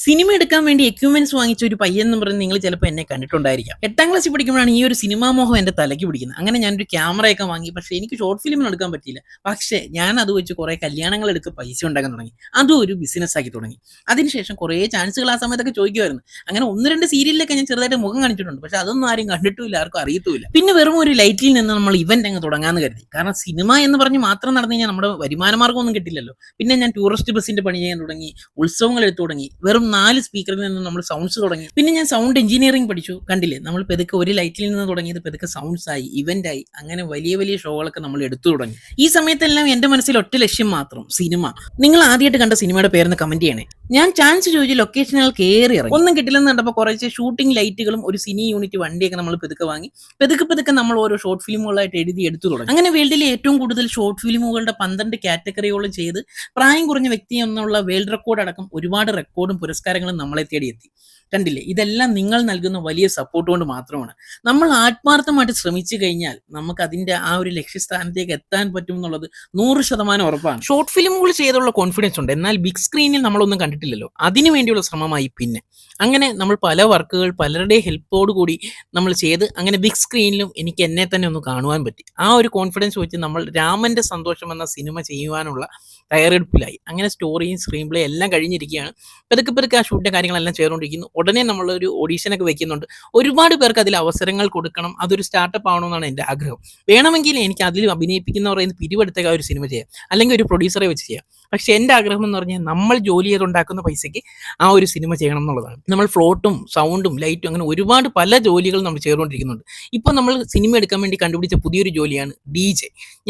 Cinema എടുക്കാൻ വേണ്ടി equipments വാങ്ങിച്ച ഒരു പയ്യൻ എന്ന് പറഞ്ഞ് നിങ്ങൾ ചിലപ്പോൾ എന്നെ കണ്ടിട്ടുണ്ടായിരിക്കാം. 8ാം ക്ലാസ്സിൽ പഠിക്കുമ്പോഴാണ് ഈ ഒരു സിനിമാ മോഹം എൻ്റെ തലയ്ക്ക് പിടിക്കുന്നത്. അങ്ങനെ ഞാനൊരു ക്യാമറയൊക്കെ വാങ്ങി. പക്ഷേ എനിക്ക് ഷോർട്ട് ഫിലിം എടുക്കാൻ പറ്റിയില്ല. പക്ഷേ ഞാൻ അത് വെച്ച് കുറേ കല്യാണങ്ങൾ എടുത്ത് പൈസ ഉണ്ടാക്കാൻ തുടങ്ങി. അതും ഒരു ബിസിനസ് ആക്കി തുടങ്ങി. അതിനുശേഷം കുറേ ചാൻസുകൾ ആ സമയത്തൊക്കെ ചോദിക്കുമായിരുന്നു. അങ്ങനെ 1, 2 സീരിയലിലൊക്കെ ഞാൻ ചെറുതായിട്ട് മുഖം കാണിച്ചിട്ടുണ്ട്. പക്ഷേ അതൊന്നും ആരും കണ്ടിട്ടുമില്ല, ആർക്കും അറിയത്തുമില്ല. പിന്നെ വെറും ഒരു ലൈറ്റിൽ നിന്ന് നമ്മൾ ഇവന്റ് അങ്ങ് തുടങ്ങാമെന്ന് കരുതി. കാരണം സിനിമ എന്ന് പറഞ്ഞ് മാത്രം നടന്നു കഴിഞ്ഞാൽ നമ്മുടെ വരുമാന മാർഗ്ഗമൊന്നും കിട്ടില്ലല്ലോ. പിന്നെ ഞാൻ ടൂറിസ്റ്റ് ബസ്സിന്റെ പണി ചെയ്യാൻ തുടങ്ങി. ഉത്സവങ്ങൾ എടുത്തു തുടങ്ങി. വെറും 4 സ്പീക്കറിൽ നിന്ന് നമ്മൾ സൗണ്ട്സ് തുടങ്ങി. പിന്നെ ഞാൻ സൗണ്ട് എഞ്ചിനീയറിംഗ് പഠിച്ചു. കണ്ടില്ലേ, നമ്മൾ പെതുക്കെ ഒരു ലൈറ്റിൽ നിന്ന് തുടങ്ങിയത് പെതുക്കെ സൗണ്ട്സ് ആയി, ഇവന്റ് ആയി, അങ്ങനെ വലിയ വലിയ ഷോകളൊക്കെ നമ്മൾ എടുത്തു തുടങ്ങി. ഈ സമയത്തെല്ലാം എന്റെ മനസ്സിൽ ഒറ്റ ലക്ഷ്യം മാത്രം, സിനിമ. നിങ്ങൾ ആദ്യമായിട്ട് കണ്ട സിനിമയുടെ പേരെന്ന് കമന്റ് ചെയ്യണേ. ഞാൻ ചാൻസ് ചോദിച്ച് ലൊക്കേഷനുകൾ കയറി ഇറങ്ങി. ഒന്നും കിട്ടില്ലെന്ന് കണ്ടപ്പോൾ കുറച്ച് ഷൂട്ടിംഗ് ലൈറ്റുകളും ഒരു സിനി യൂണിറ്റ് വണ്ടിയൊക്കെ നമ്മൾ പെതുക്കെ വാങ്ങി. പെതുക്കെ നമ്മൾ ഓരോ ഷോർട്ട് ഫിലിമുകളായിട്ട് എഴുതി എടുത്തു തുടങ്ങി. അങ്ങനെ വേൾഡിലെ ഏറ്റവും കൂടുതൽ ഷോർട്ട് ഫിലിമുകളുടെ 12 കാറ്റഗറിയോളം ചെയ്ത് പ്രായം കുറഞ്ഞ വ്യക്തി എന്നുള്ള വേൾഡ് റെക്കോർഡ് അടക്കം ഒരുപാട് റെക്കോർഡും പുരസ്കാരങ്ങളും നമ്മളെ തേടിയെത്തി. കണ്ടില്ലേ, ഇതെല്ലാം നിങ്ങൾ നൽകുന്ന വലിയ സപ്പോർട്ട് കൊണ്ട് മാത്രമാണ്. നമ്മൾ ആത്മാർത്ഥമായിട്ട് ശ്രമിച്ചു കഴിഞ്ഞാൽ നമുക്ക് അതിന്റെ ആ ഒരു ലക്ഷ്യസ്ഥാനത്തേക്ക് എത്താൻ പറ്റും എന്നുള്ളത് 100% ഉറപ്പാണ്. ഷോർട്ട് ഫിലിമുകൾ ചെയ്തുള്ള കോൺഫിഡൻസ് ഉണ്ട്, എന്നാൽ ബിഗ് സ്ക്രീനിൽ നമ്മളൊന്നും കണ്ടിട്ടില്ലല്ലോ. അതിനു വേണ്ടിയുള്ള ശ്രമമായി. പിന്നെ അങ്ങനെ നമ്മൾ പല വർക്കുകൾ പലരുടെ ഹെൽപ്പോട് കൂടി നമ്മൾ ചെയ്ത് അങ്ങനെ ബിഗ് സ്ക്രീനിലും എനിക്ക് എന്നെ തന്നെ ഒന്ന് കാണുവാൻ പറ്റി. ആ ഒരു കോൺഫിഡൻസ് വെച്ച് നമ്മൾ രാമന്റെ സന്തോഷം എന്ന സിനിമ ചെയ്യുവാനുള്ള തയ്യാറെടുപ്പിലായി. അങ്ങനെ സ്റ്റോറിയും സ്ക്രീൻ പ്ലേ എല്ലാം കഴിഞ്ഞിരിക്കുകയാണ്. പെതുക്കെ ആ ഷൂട്ടിൻ്റെ കാര്യങ്ങളെല്ലാം ചെയ്തുകൊണ്ടിരിക്കുന്നു. ഉടനെ നമ്മളൊരു ഓഡീഷനൊക്കെ വെക്കുന്നുണ്ട്. ഒരുപാട് പേർക്ക് അതിൽ അവസരങ്ങൾ കൊടുക്കണം, അതൊരു സ്റ്റാർട്ടപ്പ് ആവണമെന്നാണ് എൻ്റെ ആഗ്രഹം. വേണമെങ്കിൽ എനിക്ക് അതിൽ അഭിനയിപ്പിക്കുന്നവർ പിരിവെടുത്ത ഒരു സിനിമ ചെയ്യാം, അല്ലെങ്കിൽ ഒരു പ്രൊഡ്യൂസറെ വെച്ച് ചെയ്യാം. പക്ഷേ എൻ്റെ ആഗ്രഹം എന്ന് പറഞ്ഞാൽ നമ്മൾ ജോലി ചെയ്തുണ്ടാക്കുന്ന പൈസയ്ക്ക് ആ ഒരു സിനിമ ചെയ്യണം എന്നുള്ളതാണ്. നമ്മൾ ഫ്ലോട്ടും സൗണ്ടും ലൈറ്റും അങ്ങനെ ഒരുപാട് പല ജോലികൾ നമ്മൾ ചെയ്തുകൊണ്ടിരിക്കുന്നുണ്ട്. ഇപ്പോൾ നമ്മൾ സിനിമ എടുക്കാൻ വേണ്ടി കണ്ടുപിടിച്ച പുതിയൊരു ജോലിയാണ് DJ.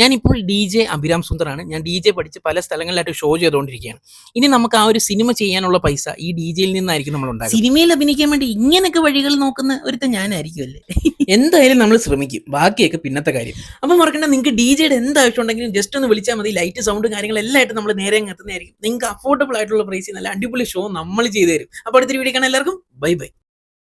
ഞാനിപ്പോൾ DJ അഭിരാം സുന്ദറാണ്. ഞാൻ DJ പഠിച്ച് പല സ്ഥലങ്ങളിലായിട്ട് ഷോ ചെയ്തുകൊണ്ടിരിക്കുകയാണ്. ഇനി നമുക്ക് ആ ഒരു സിനിമ ചെയ്യാനുള്ള പൈസ ഈ DJയിൽ നിന്നായിരിക്കും നമ്മൾ ഉണ്ടാകുക. സിനിമയിൽ അഭിനയിക്കാൻ വേണ്ടി ഇങ്ങനെയൊക്കെ വഴികൾ നോക്കുന്ന ഒരുത്ത ഞാനായിരിക്കും അല്ലേ? എന്തായാലും നമ്മൾ ശ്രമിക്കും, ബാക്കിയൊക്കെ പിന്നത്തെ കാര്യം. അപ്പം മറക്കണ്ട, നിങ്ങൾക്ക് DJയുടെ എന്താവശ്യം ഉണ്ടെങ്കിലും ജസ്റ്റ് ഒന്ന് വിളിച്ചാൽ മതി. ലൈറ്റ് സൗണ്ട് കാര്യങ്ങളെല്ലാം ആയിട്ട് നമ്മൾ നേരെ അങ്ങ് എത്തുന്നതായിരിക്കും. നിങ്ങൾക്ക് അഫോർഡബിൾ ആയിട്ടുള്ള പ്രൈസിൽ നല്ല അടിപൊളി ഷോ നമ്മൾ ചെയ്തു തരും. അപ്പോൾ അടുത്തൊരു വീഡിയോ കാണാൻ എല്ലാവർക്കും ബൈ ബൈ.